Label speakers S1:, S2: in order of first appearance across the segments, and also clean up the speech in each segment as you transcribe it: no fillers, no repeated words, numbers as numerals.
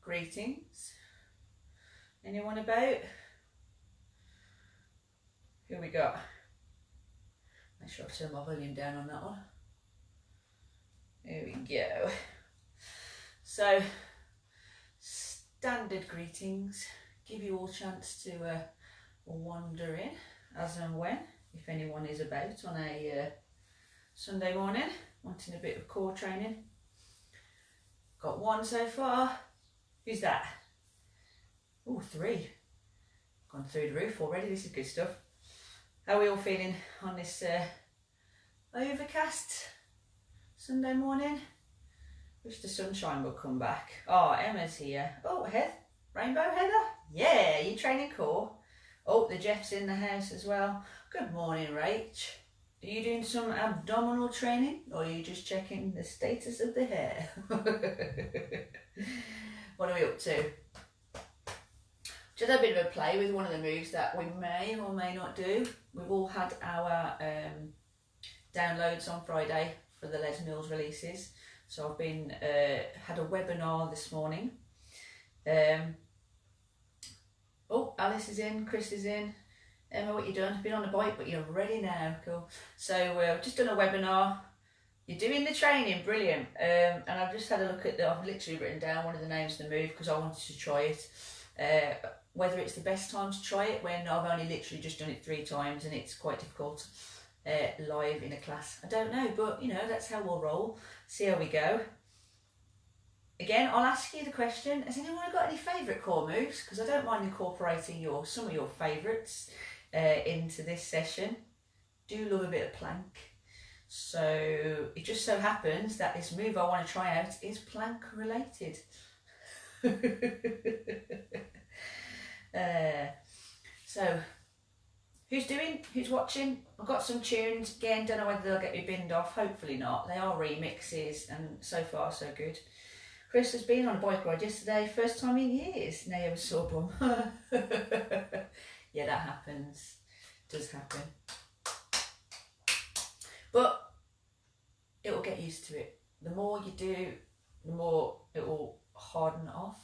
S1: greetings. Anyone about? Who we got? Make sure I turn my volume down on that one. Here we go. So, standard greetings. Give you all a chance to wander in as and when, if anyone is about on a Sunday morning, wanting a bit of core training. Got one so far. Who's that? Oh, 3. Gone through the roof already. This is good stuff. How are we all feeling on this overcast Sunday morning? Wish the sunshine would come back. Oh, Emma's here. Oh, Rainbow Heather? Yeah, you training core? Oh, the Jeff's in the house as well. Good morning, Rach. Are you doing some abdominal training or are you just checking the status of the hair? What are we up to? Just a bit of a play with one of the moves that we may or may not do. We've all had our downloads on Friday for the Les Mills releases. So I've been had a webinar this morning. Oh, Alice is in, Chris is in. Emma, what you done? Been on a bike, but you're ready now. Cool. So just done a webinar. You're doing the training, brilliant. And I've just had a look at I've literally written down one of the names of the move because I wanted to try it. Whether it's the best time to try it when I've only literally just done it 3 times and it's quite difficult live in a class. I don't know, but you know, that's how we'll roll. See how we go. Again, I'll ask you the question, has anyone got any favourite core moves? Because I don't mind incorporating some of your favourites into this session. Do love a bit of plank. So it just so happens that this move I want to try out is plank related. So who's watching? I've got some tunes again, don't know whether they'll get me binned off, hopefully not. They are remixes and so far so good. Chris has been on a bike ride yesterday, first time in years. Now you have a sore bum. Yeah, that happens. Does happen. But it will get used to it. The more you do, the more it will harden off.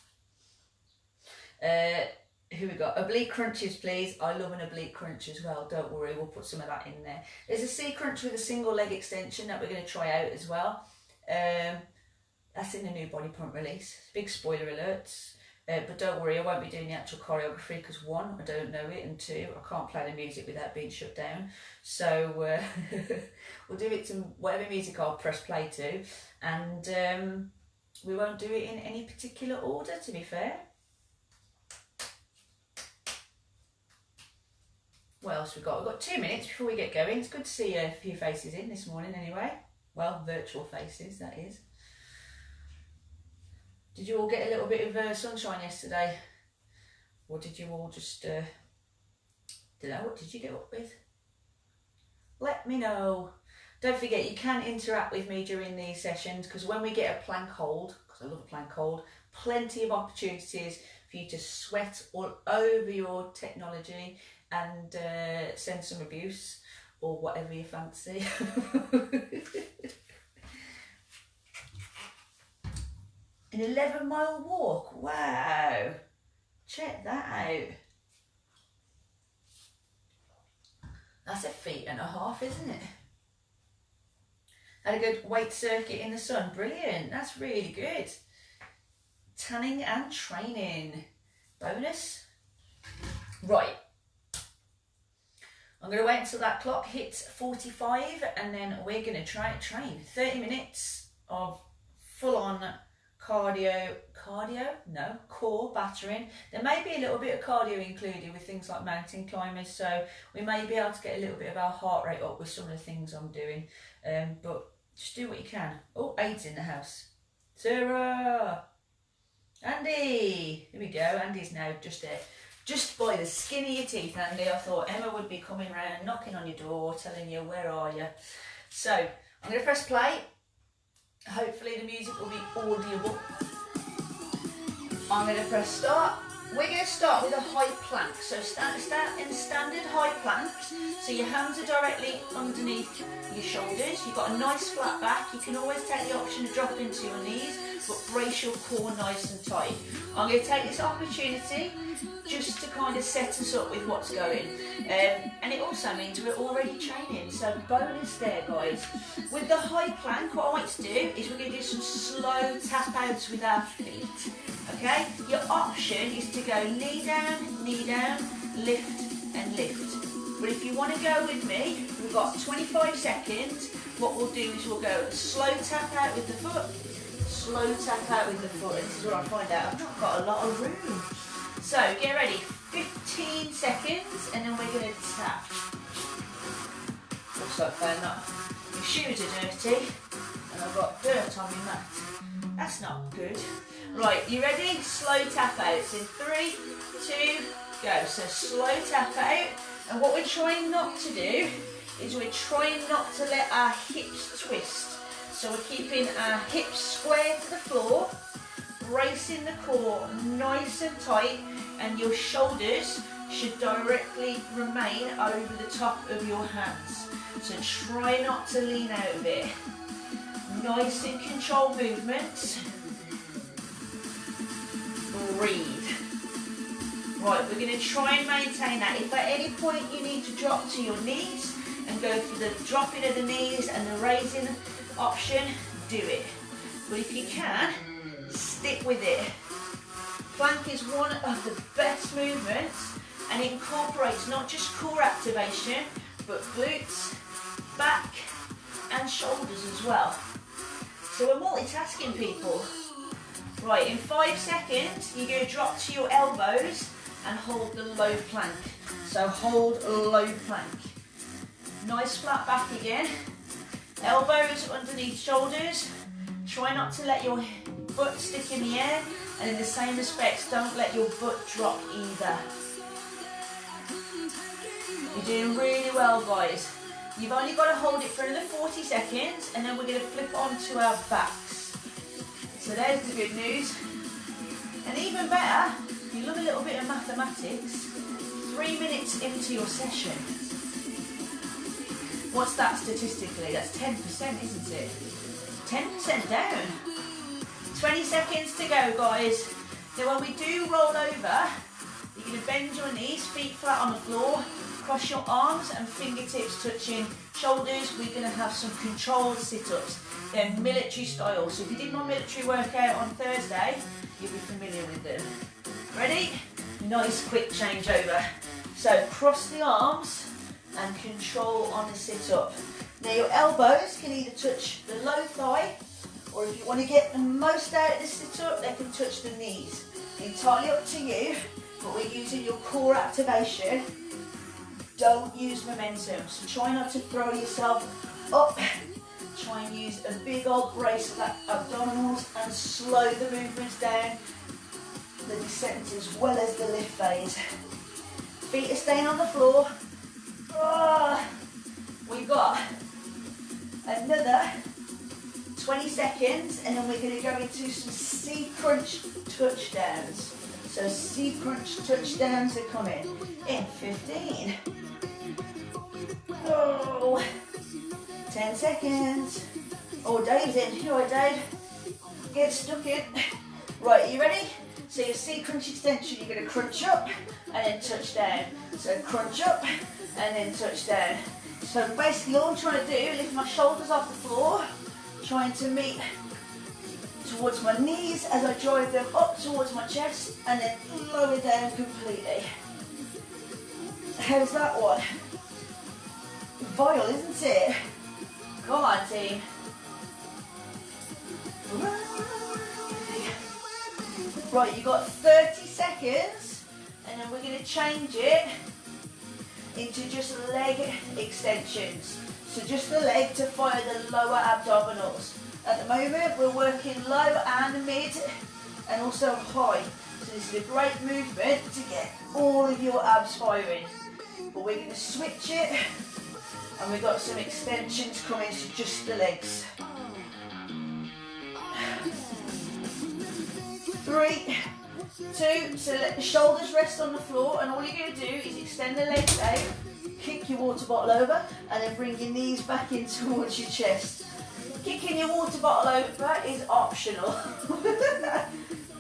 S1: Who we got? Oblique crunches, please. I love an oblique crunch as well. Don't worry, we'll put some of that in there. There's a C crunch with a single leg extension that we're going to try out as well. That's in the new body pump release. Big spoiler alerts. But don't worry, I won't be doing the actual choreography because 1, I don't know it, and 2, I can't play the music without being shut down. So we'll do it to whatever music I'll press play to, and we won't do it in any particular order, to be fair. What else we got? We've got 2 minutes before we get going. It's good to see a few faces in this morning anyway. Well, virtual faces, that is. Did you all get a little bit of sunshine yesterday? Or did you all just, don't know, what did you get up with? Let me know. Don't forget, you can interact with me during these sessions because when we get a plank hold, because I love a plank hold, plenty of opportunities for you to sweat all over your technology and send some abuse or whatever you fancy. An 11-mile walk, wow, check that out. That's 1.5 feet, isn't it? Had a good weight circuit in the sun, brilliant, that's really good. Tanning and training, bonus. Right, I'm going to wait until that clock hits 45 and then we're going to try and train. 30 minutes of full-on core battering. There may be a little bit of cardio included with things like mountain climbers, so we may be able to get a little bit of our heart rate up with some of the things I'm doing, but just do what you can. Oh, Aid's in the house. Sarah! Andy! Here we go, Andy's now just there. Just by the skin of your teeth, Andy. I thought Emma would be coming round, knocking on your door, telling you, where are you? So, I'm going to press play. Hopefully the music will be audible. I'm going to press start. We're going to start with a high plank. So stand in standard high plank. So your hands are directly underneath your shoulders. You've got a nice flat back. You can always take the option of dropping to your knees, but brace your core nice and tight. I'm going to take this opportunity just to kind of set us up with what's going. And it also means we're already training, so bonus there, guys. With the high plank, what I like to do is we're going to do some slow tap outs with our feet. Okay, your option is to go knee down, lift and lift. But if you want to go with me, we've got 25 seconds. What we'll do is we'll go slow tap out with the foot, slow tap out with the foot. This is what I find out, I've not got a lot of room. So get ready, 15 seconds and then we're going to tap. Looks like found that. My shoes are dirty and I've got dirt on my mat. That's not good. Right, you ready? Slow tap outs in 3, 2, go. So slow tap out, and what we're trying not to do is we're trying not to let our hips twist. So we're keeping our hips square to the floor, bracing the core nice and tight, and your shoulders should directly remain over the top of your hands. So try not to lean out of it. Nice and controlled movements. Breathe. Right, we're going to try and maintain that. If at any point you need to drop to your knees and go for the dropping of the knees and the raising option, do it. But if you can, stick with it. Plank is one of the best movements and it incorporates not just core activation, but glutes, back and shoulders as well. So we're multitasking, people. Right, in 5 seconds, you're going to drop to your elbows and hold the low plank. So hold low plank. Nice flat back again. Elbows underneath shoulders. Try not to let your butt stick in the air. And in the same respects, don't let your butt drop either. You're doing really well, guys. You've only got to hold it for another 40 seconds and then we're going to flip onto our backs. So there's the good news. And even better, if you love a little bit of mathematics, 3 minutes into your session. What's that statistically? That's 10%, isn't it? 10% down. 20 seconds to go, guys. Now when we do roll over, you're going to bend your knees, feet flat on the floor, cross your arms and fingertips touching shoulders. We're going to have some controlled sit-ups. They're military style. So if you did my military workout on Thursday, you'll be familiar with them. Ready? Nice quick change over. So cross the arms and control on the sit-up. Now your elbows can either touch the low thigh, or if you want to get the most out of the sit-up, they can touch the knees. Entirely up to you, but we're using your core activation. Don't use momentum, so try not to throw yourself up. Try and use a big old brace of abdominals and slow the movements down, the descent as well as the lift phase. Feet are staying on the floor. Oh, we've got another 20 seconds and then we're going to go into some C crunch touchdowns. So C crunch touchdowns are coming in 15. Oh, 10 seconds. Oh, Dave's in. You alright, Dave? Get stuck in. Right, you ready? So your C crunch extension, you're going to crunch up and then touch down. So crunch up and then touch down. So basically all I'm trying to do is lift my shoulders off the floor, trying to meet towards my knees as I drive them up towards my chest and then lower down completely. How's that one? Vile, isn't it? Come on, team. Right, you've got 30 seconds and then we're going to change it into just leg extensions. So just the leg to fire the lower abdominals. At the moment we're working low and mid and also high. So this is a great movement to get all of your abs firing. But we're going to switch it and we've got some extensions coming to just the legs. 3, 2, so let the shoulders rest on the floor, and all you're going to do is extend the legs out, kick your water bottle over, and then bring your knees back in towards your chest. Kicking your water bottle over is optional.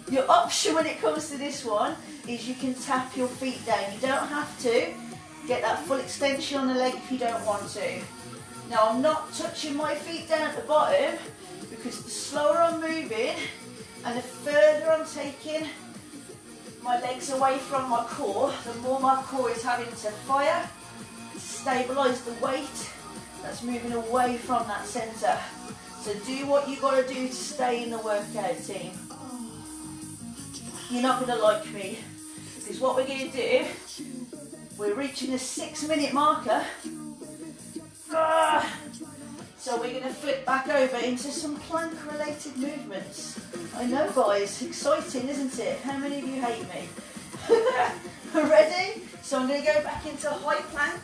S1: Your option when it comes to this one is you can tap your feet down. You don't have to get that full extension on the leg if you don't want to. Now I'm not touching my feet down at the bottom because the slower I'm moving and the further I'm taking my legs away from my core, the more my core is having to fire to stabilise the weight that's moving away from that centre. So do what you got to do to stay in the workout, team. You're not going to like me, because what we're going to do, we're reaching the 6-minute marker. So we're going to flip back over into some plank related movements. I know guys, exciting isn't it? How many of you hate me? Ready? So I'm going to go back into high plank.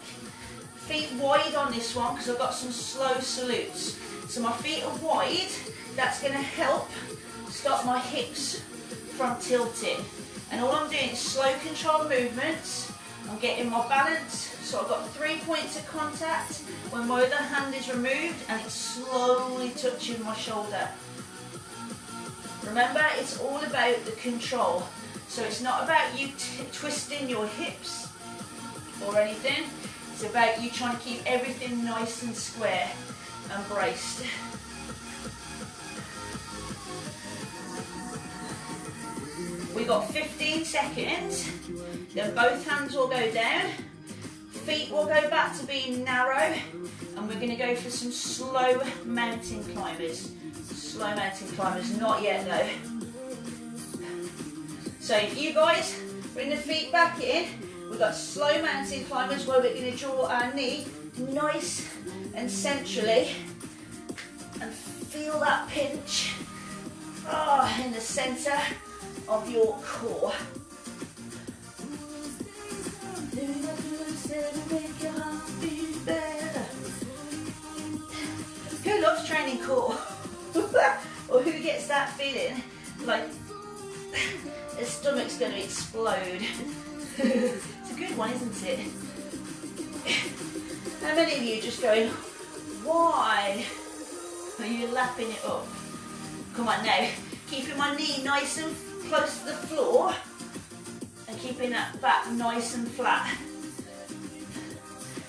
S1: Feet wide on this one because I've got some slow salutes. So my feet are wide, that's going to help stop my hips from tilting. And all I'm doing is slow control movements. I'm getting my balance, so I've got 3 points of contact when my other hand is removed and it's slowly touching my shoulder. Remember, it's all about the control. So it's not about you twisting your hips or anything. It's about you trying to keep everything nice and square and braced. We got 15 seconds, then both hands will go down, feet will go back to being narrow, and we're going to go for some slow mountain climbers. Slow mountain climbers, not yet though. So you guys bring the feet back in. We've got slow mountain climbers where we're going to draw our knee nice and centrally and feel that pinch in the centre of your core. Who loves training core? Or who gets that feeling like their stomach's going to explode? It's a good one, isn't it? How many of you just going, why are you lapping it up? Come on now, keeping my knee nice and close to the floor and keeping that back nice and flat.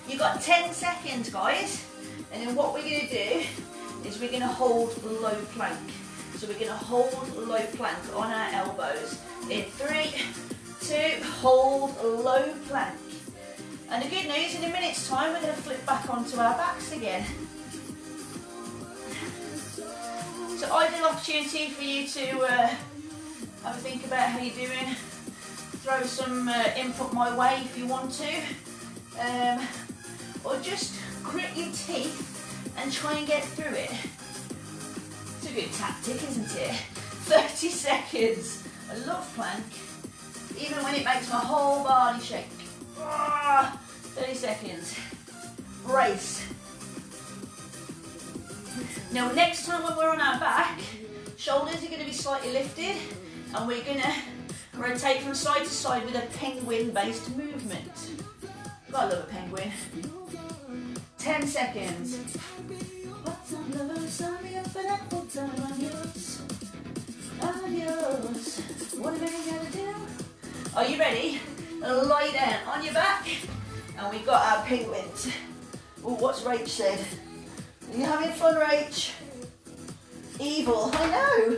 S1: You've got 10 seconds, guys, and then what we're going to do is we're going to hold low plank. So we're going to hold low plank on our elbows. In 3, 2, hold low plank. And the good news, in a minute's time, we're going to flip back onto our backs again. So ideal opportunity for you to have a think about how you're doing. Throw some input my way if you want to. Or just grit your teeth and try and get through it. It's a good tactic, isn't it? 30 seconds. I love plank, even when it makes my whole body shake. 30 seconds. Brace. Now next time when we're on our back, shoulders are going to be slightly lifted and we're going to rotate from side to side with a penguin based movement. I love a penguin. 10 seconds. What are you going to do? Are you ready? Lie down on your back and we've got our penguins. Oh, what's Rach said? Are you having fun, Rach? Evil, I know.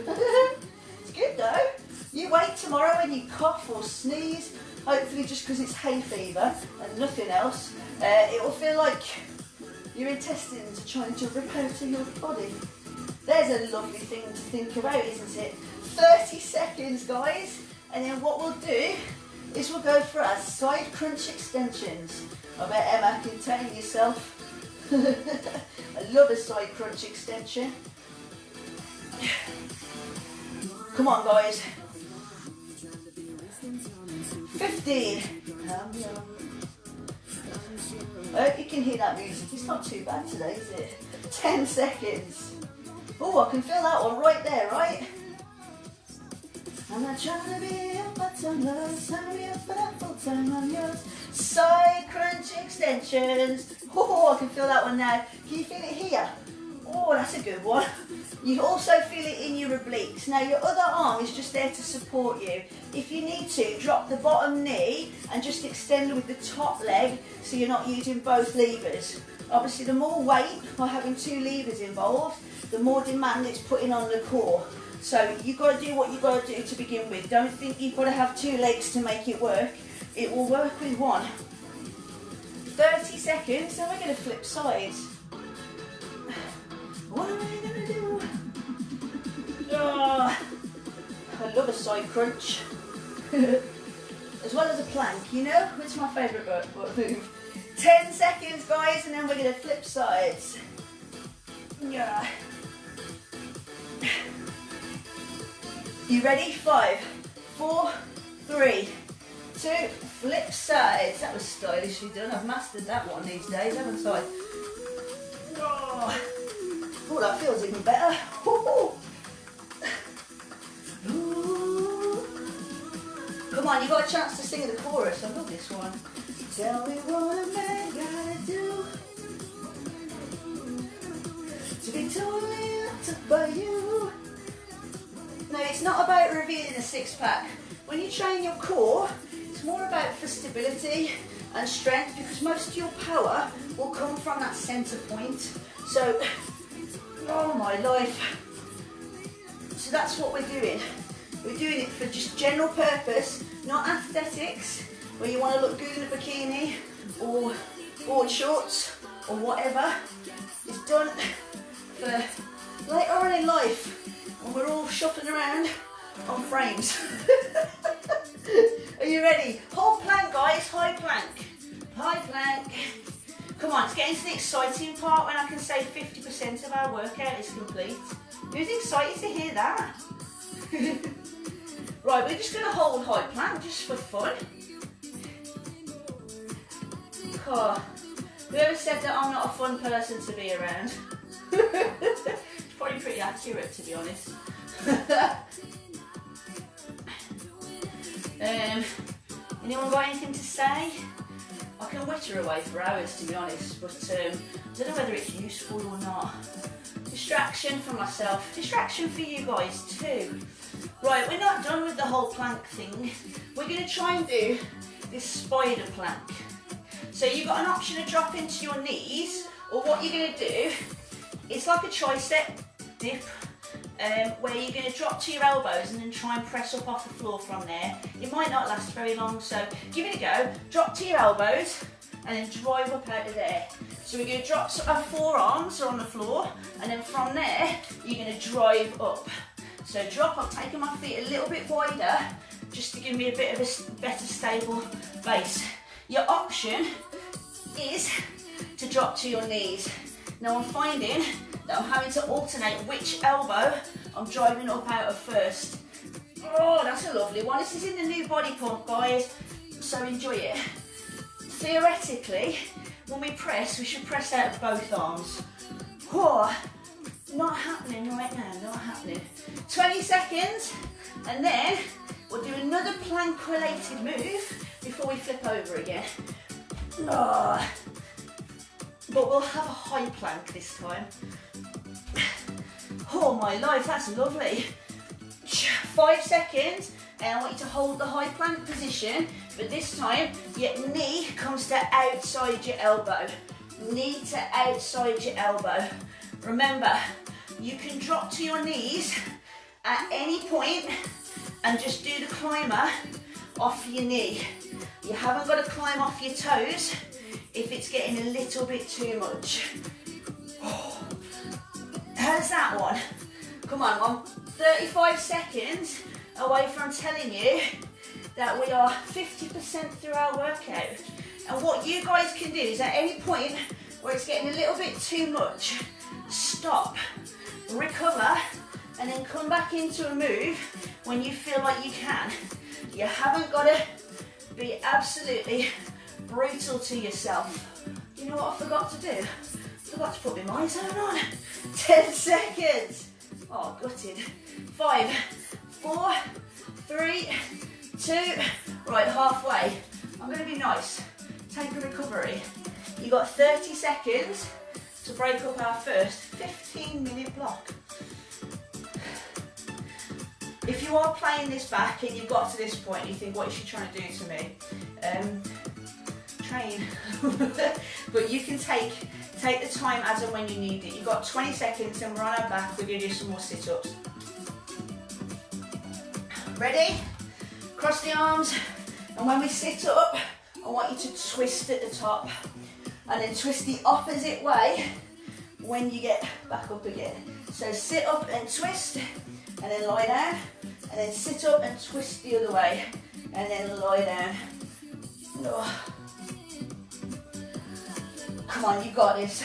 S1: It's good though. You wait tomorrow when you cough or sneeze, hopefully just because it's hay fever and nothing else, it will feel like your intestines are trying to rip out of your body. There's a lovely thing to think about, isn't it? 30 seconds, guys, and then what we'll do is we'll go for our side crunch extensions. I bet Emma can tame yourself. I love a side crunch extension. Come on, guys. 15. I hope you can hear that music. It's not too bad today, is it? 10 seconds. Oh, I can feel that one right there, right? I'm not trying to be a Side crunch extensions. Oh, I can feel that one now. Can you feel it here? Oh, that's a good one. You also feel it in your obliques. Now your other arm is just there to support you. If you need to, drop the bottom knee and just extend with the top leg so you're not using both levers. Obviously the more weight by having two levers involved, the more demand it's putting on the core. So you've got to do what you've got to do to begin with. Don't think you've got to have two legs to make it work. It will work with one. 30 seconds, then we're going to flip sides. What am I going to do? Oh, I love a side crunch. As well as a plank, you know? It's my favourite move. 10 seconds, guys, and then we're going to flip sides. Yeah. You ready? 5, 4, 3, 2, flip sides. That was stylishly done. I've mastered that one these days, haven't I? Oh, that feels even better. Come on, you got a chance to sing the chorus. I love this one. Tell me what a man gotta do to be totally locked up by you. No, it's not about revealing a six-pack. When you train your core, it's more about for stability and strength, because most of your power will come from that centre point. So, oh my life. So that's what we're doing. We're doing it for just general purpose, not aesthetics, where you want to look good in a bikini or board shorts or whatever. It's done for later on in life when we're all shopping around on frames. Are you ready? Whole plank, guys, high plank. High plank. Come on, let's get into the exciting part when I can say 50% of our workout is complete. Who's excited to hear that? Right, we're just going to hold high plank just for fun. Oh, whoever said that I'm not a fun person to be around? It's probably pretty accurate, to be honest. Anyone got anything to say? I can witter away for hours, to be honest, but I don't know whether it's useful or not. Distraction for myself, distraction for you guys too. Right, we're not done with the whole plank thing. We're going to try and do this spider plank. So you've got an option of dropping to your knees, or what you're going to do, it's like a tricep dip, where you're going to drop to your elbows and then try and press up off the floor from there. It might not last very long, so give it a go. Drop to your elbows and then drive up out of there. So we're going to drop, so our forearms are on the floor, and then from there you're going to drive up. So drop, I'm taking my feet a little bit wider just to give me a bit of a better stable base. Your option is to drop to your knees. Now I'm finding that I'm having to alternate which elbow I'm driving up out of first. Oh, that's a lovely one. This is in the new body pump, guys, so enjoy it. Theoretically, when we press, we should press out of both arms. Oh, not happening right now, not happening. 20 seconds, and then we'll do another plank-related move before we flip over again. Oh. But we'll have a high plank this time. Oh my life, that's lovely. 5 seconds, and I want you to hold the high plank position, but this time your knee comes to outside your elbow. Knee to outside your elbow. Remember, you can drop to your knees at any point and just do the climber off your knee. You haven't got to climb off your toes if it's getting a little bit too much. How's that one? Come on, I'm 35 seconds away from telling you that we are 50% through our workout. And what you guys can do is at any point where it's getting a little bit too much, stop, recover, and then come back into a move when you feel like you can. You haven't got to be absolutely brutal to yourself. You know what I forgot to do? I forgot to put my MyZone on. 10 seconds. Oh, gutted. 5, 4, 3, 2. Right, halfway. I'm going to be nice. Take a recovery. You've got 30 seconds to break up our first 15-minute block. If you are playing this back and you've got to this point and you think, what is she trying to do to me? Train. But you can take the time as and when you need it. You've got 20 seconds and we're on our back. We're going to do some more sit-ups. Ready? Cross the arms. And when we sit up, I want you to twist at the top. And then twist the opposite way when you get back up again. So sit up and twist, and then lie down. And then sit up and twist the other way, and then lie down. Oh. Come on, you got this.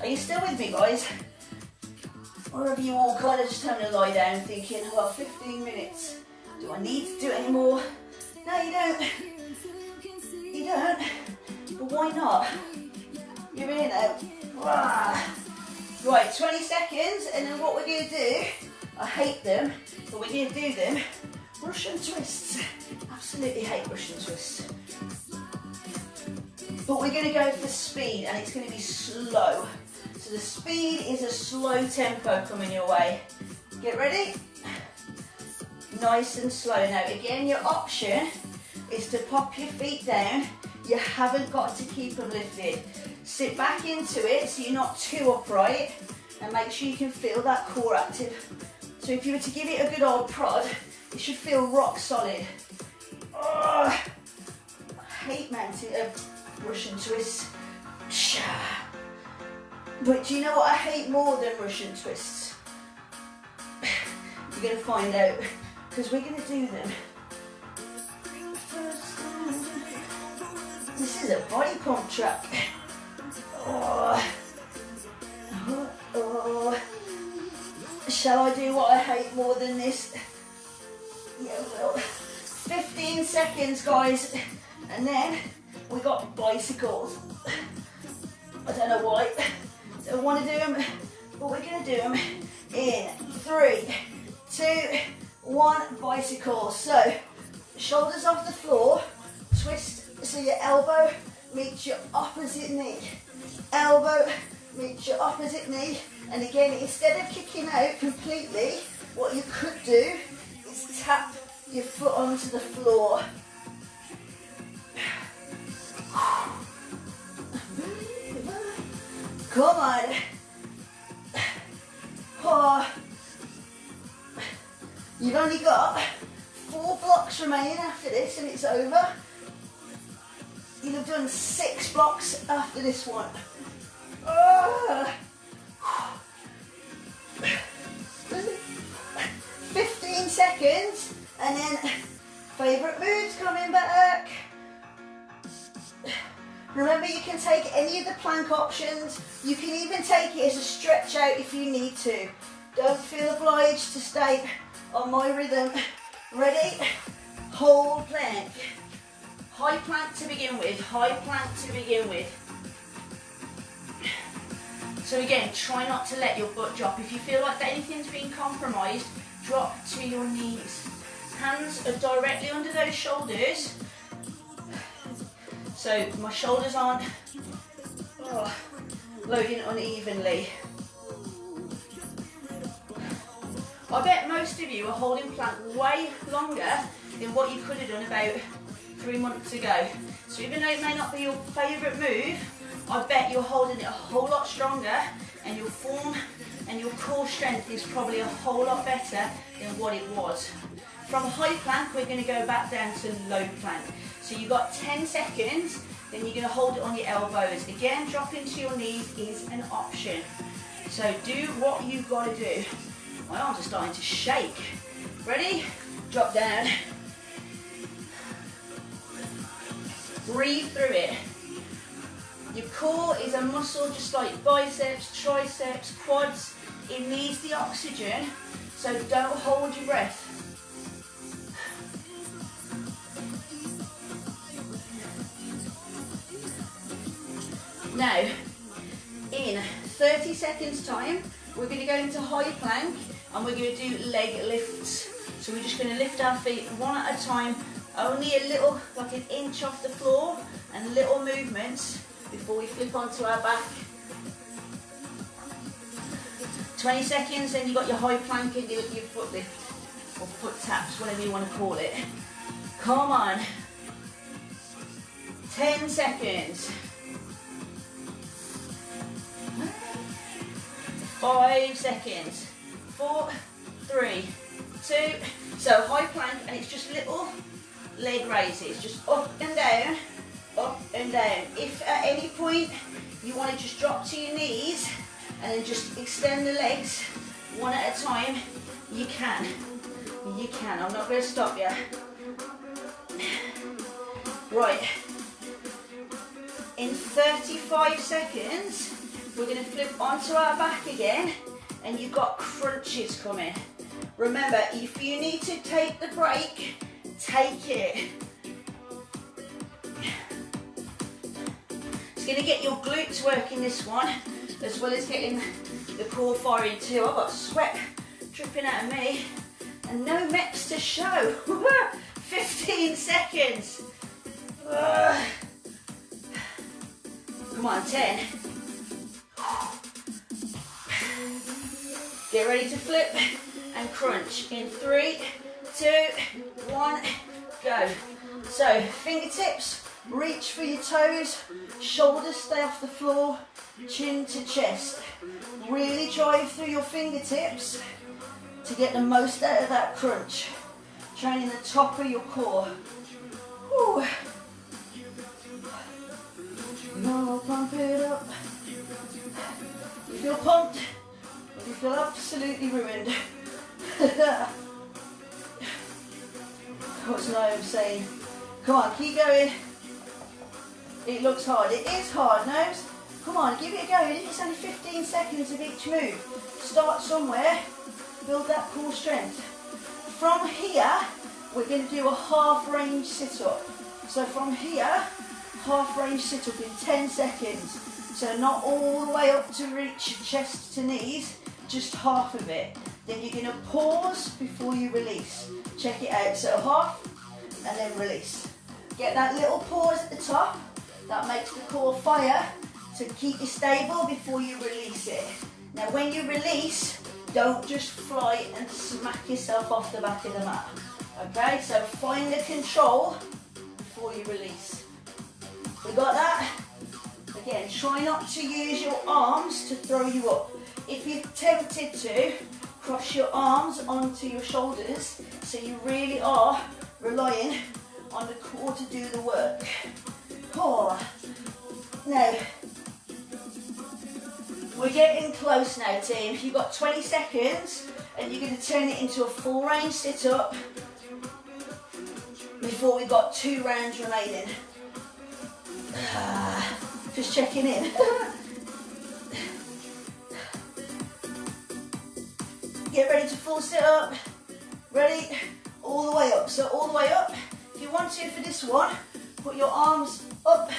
S1: Are you still with me, guys? Or have you all kind of just having to lie down thinking, well, 15 minutes, do I need to do it anymore? No, you don't. You don't. But why not? You're in it. Right, 20 seconds, and then what we're going to do, I hate them, but we're going to do them. Russian twists. Absolutely hate Russian twists. But we're going to go for speed, and it's going to be slow. So the speed is a slow tempo coming your way. Get ready? Nice and slow. Now again, your option is to pop your feet down. You haven't got to keep them lifted. Sit back into it so you're not too upright, and make sure you can feel that core active. So if you were to give it a good old prod, it should feel rock solid. Oh, I hate Russian twists. But do you know what I hate more than Russian twists? You're going to find out, because we're going to do them. This is a body pump track. Oh. Oh. Oh. Shall I do what I hate more than this? Yeah, well. 15 seconds, guys. And then we got bicycles. I don't know why. Don't want to do them, but we're going to do them in 3, 2, 1, bicycle. So, shoulders off the floor, twist so your elbow meets your opposite knee. Elbow meets your opposite knee. And again, instead of kicking out completely, what you could do is tap your foot onto the floor. Come on. Oh. You've only got 4 blocks remaining after this and it's over. You'll have done 6 blocks after this one. Oh. 15 seconds and then favourite moves coming back. Remember, you can take any of the plank options. You can even take it as a stretch out if you need to. Don't feel obliged to stay on my rhythm. Ready? Hold plank. High plank to begin with. High plank to begin with. So again, try not to let your butt drop. If you feel like that anything's been compromised, drop to your knees. Hands are directly under those shoulders. So my shoulders aren't loading unevenly. I bet most of you are holding plank way longer than what you could have done about 3 months ago. So even though it may not be your favourite move, I bet you're holding it a whole lot stronger, and your form and your core strength is probably a whole lot better than what it was. From high plank, we're going to go back down to low plank. So you've got 10 seconds, then you're going to hold it on your elbows. Again, dropping to your knees is an option. So do what you've got to do. My arms are starting to shake. Ready? Drop down. Breathe through it. Your core is a muscle just like biceps, triceps, quads. It needs the oxygen, so don't hold your breath. Now, in 30 seconds time, we're going to go into high plank. and we're going to do leg lifts. So we're just going to lift our feet one at a time, only a little, like an inch off the floor, and little movements before we flip onto our back. 20 seconds, then you've got your high plank and your foot lift, or foot taps, whatever you want to call it. Come on. 10 seconds. 5 seconds. 4, 3, 2. So high plank, and it's just little leg raises, just up and down, up and down. If at any point you want to just drop to your knees and then just extend the legs one at a time, you can. You can. I'm not going to stop you. Right. In 35 seconds, we're going to flip onto our back again, and you've got crunches coming. Remember, if you need to take the break, take it. It's going to get your glutes working, this one, as well as getting the core firing too. I've got sweat dripping out of me and no MEPs to show. 15 seconds. Come on, 10. Get ready to flip and crunch in 3, 2, 1, go. So fingertips, reach for your toes, shoulders stay off the floor, chin to chest. Really drive through your fingertips to get the most out of that crunch. Training the top of your core. Whew. Now pump it up. You feel pumped? Or you feel absolutely ruined? What's Noam saying? Come on, keep going. It looks hard. It is hard, Noam. Come on, give it a go. It's only 15 seconds of each move. Start somewhere. Build that core strength. From here, we're going to do a half range sit-up. So from here, half range sit-up in 10 seconds. So not all the way up to reach chest to knees, just half of it. Then you're going to pause before you release. Check it out. So half and then release. Get that little pause at the top. That makes the core fire to keep you stable before you release it. Now when you release, don't just fly and smack yourself off the back of the mat. Okay, so find the control before you release. We got that? Again, try not to use your arms to throw you up. If you're tempted to, cross your arms onto your shoulders, so you really are relying on the core to do the work. Core. Now, we're getting close now, team. You've got 20 seconds, and you're going to turn it into a full range sit-up before we've got 2 rounds remaining. Just checking in. Get ready to full sit up. Ready? All the way up. So all the way up. If you want to for this one, put your arms up,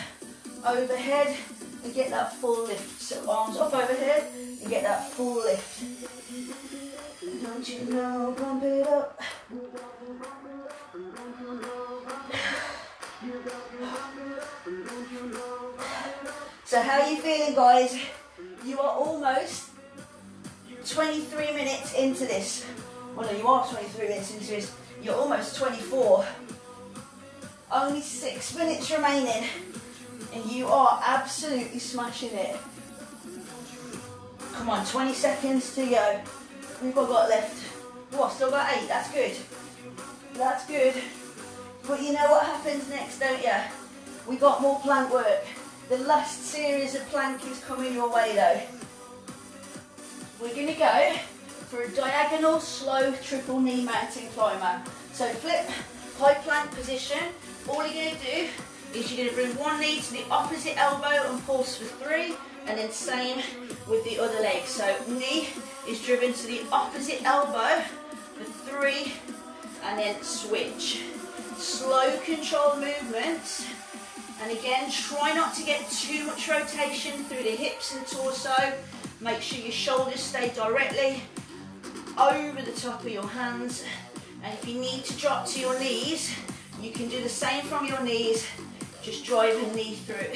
S1: overhead, and get that full lift. So arms up overhead and get that full lift. Don't you know, pump it up. So how are you feeling, guys? You are almost 23 minutes into this. Well, no, you are 23 minutes into this. You're almost 24. Only 6 minutes remaining, and you are absolutely smashing it. Come on, 20 seconds to go. We've got left. What, still got 8? That's good. That's good. But you know what happens next, don't you? We got more plank work. The last series of plank is coming your way though. We're going to go for a diagonal slow triple knee mountain climber. So flip, high plank position. All you're going to do is you're going to bring one knee to the opposite elbow and pulse for 3, and then same with the other leg. So knee is driven to the opposite elbow for 3, and then switch. Slow controlled movements. And again, try not to get too much rotation through the hips and torso. Make sure your shoulders stay directly over the top of your hands. And if you need to drop to your knees, you can do the same from your knees. Just drive a knee through.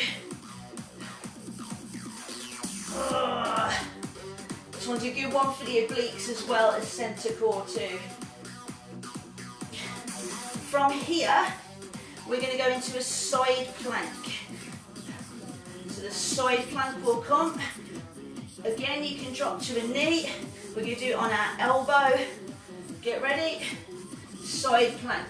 S1: This one's a good one for the obliques as well as centre core too. From here, we're going to go into a side plank. So the side plank will come. Again, you can drop to a knee. We're going to do it on our elbow. Get ready. Side plank.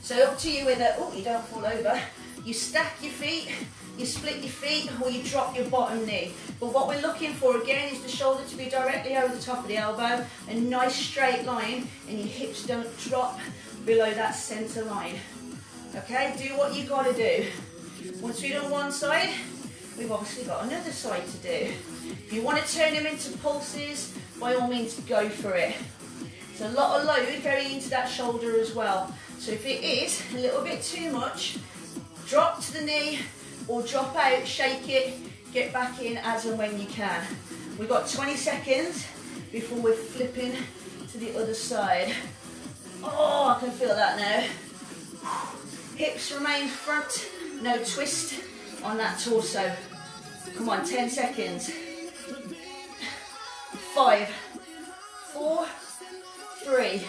S1: So up to you whether, oh, you don't fall over. You stack your feet, you split your feet, or you drop your bottom knee. But what we're looking for again is the shoulder to be directly over the top of the elbow, a nice straight line, and your hips don't drop below that centre line. Okay, do what you got to do. Once we've done one side, we've obviously got another side to do. If you want to turn them into pulses, by all means go for it. It's a lot of load going into that shoulder as well. So if it is a little bit too much, drop to the knee or drop out, shake it, get back in as and when you can. We've got 20 seconds before we're flipping to the other side. Oh, I can feel that now. Hips remain front, no twist on that torso. Come on, 10 seconds. 5, 4, 3,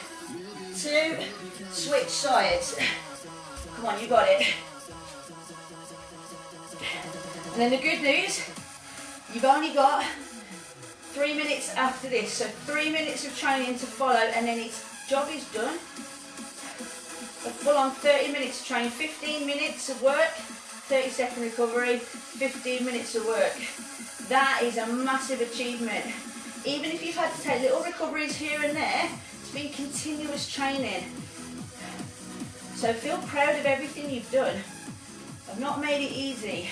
S1: 2, switch sides. Come on, you got it. And then the good news, you've only got 3 minutes after this. So 3 minutes of training to follow, and then its job is done. A full on 30 minutes of training, 15 minutes of work, 30-second recovery, 15 minutes of work. That is a massive achievement. Even if you've had to take little recoveries here and there, it's been continuous training. So feel proud of everything you've done. I've not made it easy.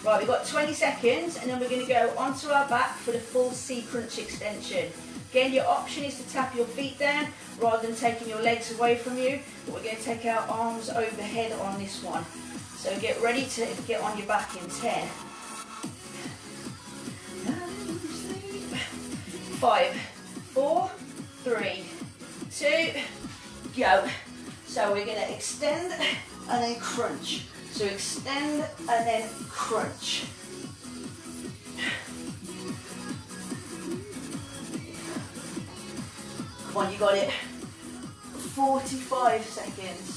S1: Right, we've got 20 seconds and then we're going to go onto our back for the full C-crunch extension. Again, your option is to tap your feet down rather than taking your legs away from you, but we're going to take our arms overhead on this one. So get ready to get on your back in 10. 5, 4, 3, 2, go. So we're going to extend and then crunch. So extend and then crunch. Come on, you got it. 45 seconds.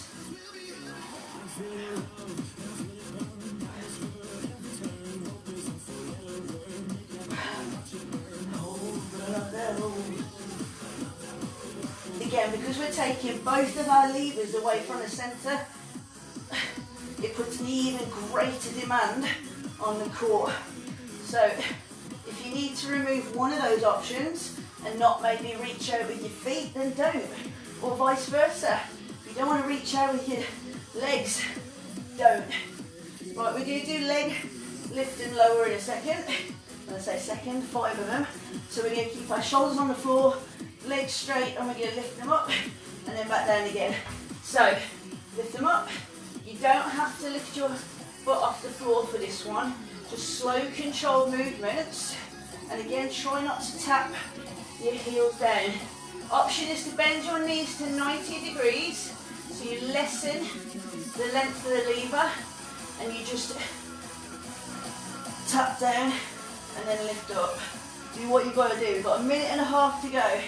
S1: Again, because we're taking both of our levers away from the centre, it puts an even greater demand on the core. So if you need to remove one of those options and not maybe reach out with your feet, then don't. Or vice versa. If you don't want to reach out with your legs, don't. Right, we're going to do leg lift and lower in a second. When I say second, 5 of them. So we're going to keep our shoulders on the floor, legs straight, and we're going to lift them up and then back down again. So lift them up. You don't have to lift your foot off the floor for this one. Just slow, controlled movements. And again, try not to tap your heels down. Option is to bend your knees to 90 degrees. So you lessen the length of the lever and you just tap down and then lift up. Do what you've got to do. We've got 1.5 minutes to go.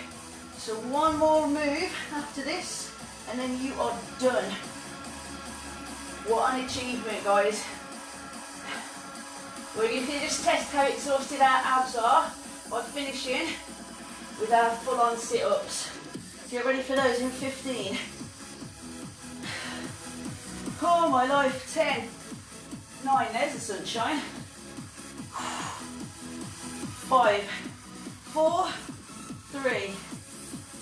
S1: So one more move after this and then you are done. What an achievement, guys. We're going to just test how exhausted our abs are by finishing with our full-on sit-ups. Get ready for those in 15. Oh my life, 10, 9, there's the sunshine. 5, 4, 3,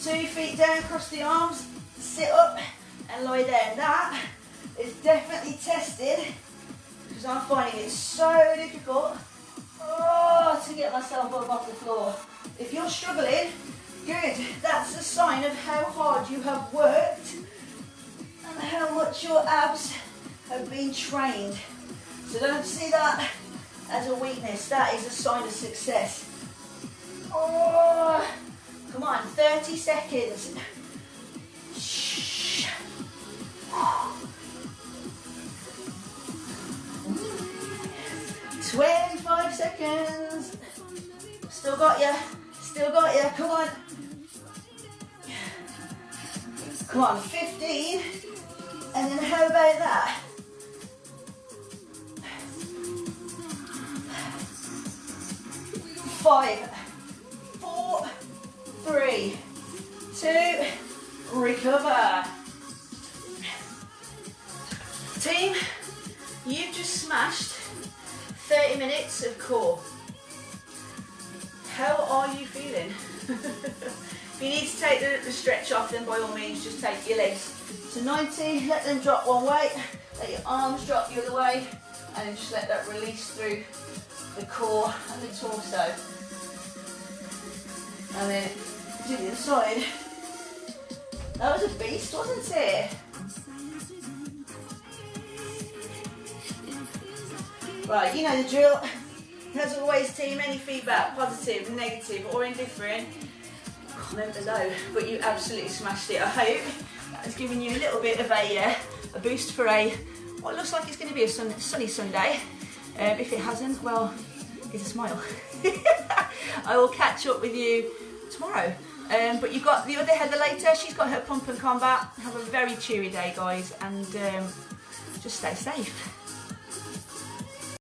S1: 2 feet down across the arms, sit up and lie down. That is definitely tested because I'm finding it so difficult to get myself up off the floor. If you're struggling, good. That's a sign of how hard you have worked and how much your abs have been trained. So don't see that as a weakness. That is a sign of success. Come on, 30 seconds. 25 seconds. Still got you. Still got you. Come on. Come on, 15. And then how about that? 5, 4, 3, 2, recover. Team, you've just smashed 30 minutes of core. How are you feeling? If you need to take the stretch off, then by all means just take your legs to 90, let them drop one way, let your arms drop the other way, and then just let that release through the core and the torso. And then to the other side. That was a beast, wasn't it? Right, you know the drill. As always, team, any feedback, positive, negative or indifferent, comment below. But you absolutely smashed it. I hope that has given you a little bit of a boost for what looks like it's going to be a sunny Sunday. If it hasn't, well, it's a smile. I will catch up with you tomorrow. But you've got the other Heather later. She's got her pump and combat. Have a very cheery day, guys, and just stay safe.